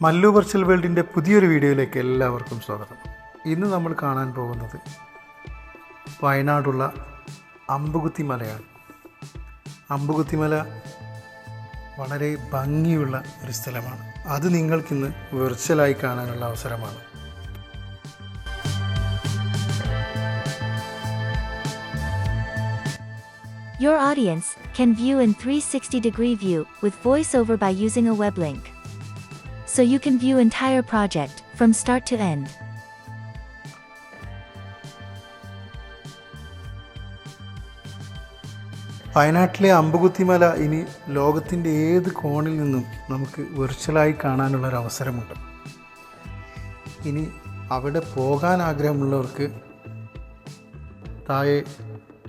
Mallu virtual വേൾഡിൻ്റെ പുതിയൊരു വീഡിയോയിലേക്ക് എല്ലാവർക്കും സ്വാഗതം. ഇന്ന് നമ്മൾ കാണാൻ പോകുന്നത് വയനാടുള്ള അമ്പുകുത്തി മലയാണ്. അമ്പുകുത്തി മല വളരെ ഭംഗിയുള്ള ഒരു സ്ഥലമാണ്. അത് നിങ്ങൾക്കിന്ന് വെർച്വലായി കാണാനുള്ള അവസരമാണ്. Your audience can view in 360-degree view with voiceover by using a web link. So you can view entire project from start to end. വയനാട്ടിലെ അമ്പുകുത്തി മല ഇനി ലോകത്തിൻ്റെ ഏത് കോണിൽ നിന്നും നമുക്ക് വെർച്വലായി കാണാനുള്ളൊരു അവസരമുണ്ട്. ഇനി അവിടെ പോകാൻ ആഗ്രഹമുള്ളവർക്ക് താഴെ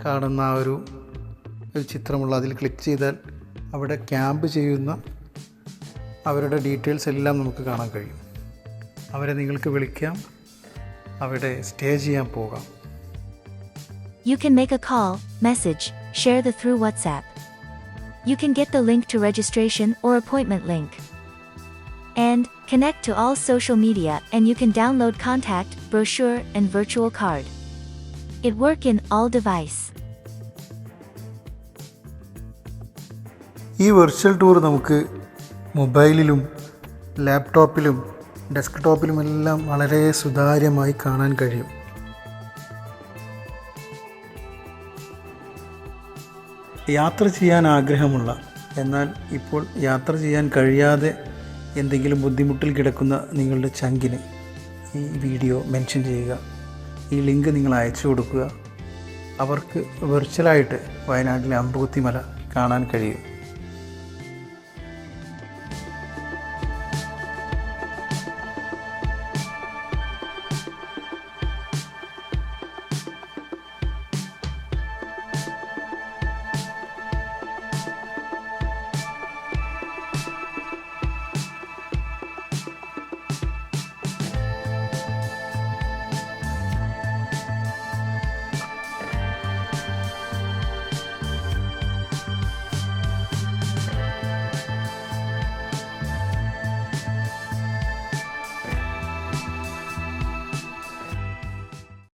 കാണുന്ന ഒരു ചിത്രമുള്ള അതിൽ ക്ലിക്ക് ചെയ്താൽ അവിടെ ക്യാമ്പ് ചെയ്യുന്ന അവരുടെ ഡീറ്റെയിൽസ് എല്ലാം നമുക്ക് കാണാൻ കഴിയും. അവരെ നിങ്ങൾക്ക് വിളിക്കാം, അവിടെ സ്റ്റേ ചെയ്യാൻ പോകാം. You can make a call, message, share the through WhatsApp. You can get the link to registration or appointment link. And connect to all social media and you can download contact, brochure and virtual card. It work in all device. ഈ virtual tour നമുക്ക് മൊബൈലിലും ലാപ്ടോപ്പിലും ഡെസ്ക്ടോപ്പിലുമെല്ലാം വളരെ സുതാര്യമായി കാണാൻ കഴിയും. യാത്ര ചെയ്യാൻ ആഗ്രഹമുള്ള എന്നാൽ ഇപ്പോൾ യാത്ര ചെയ്യാൻ കഴിയാതെ എന്തെങ്കിലും ബുദ്ധിമുട്ടിൽ കിടക്കുന്ന നിങ്ങളുടെ ചങ്കിന് ഈ വീഡിയോ മെൻഷൻ ചെയ്യുക. ഈ ലിങ്ക് നിങ്ങൾ അയച്ചു കൊടുക്കുക. അവർക്ക് വെർച്വലായിട്ട് വയനാട്ടിലെ അമ്പുകുത്തി മല കാണാൻ കഴിയും.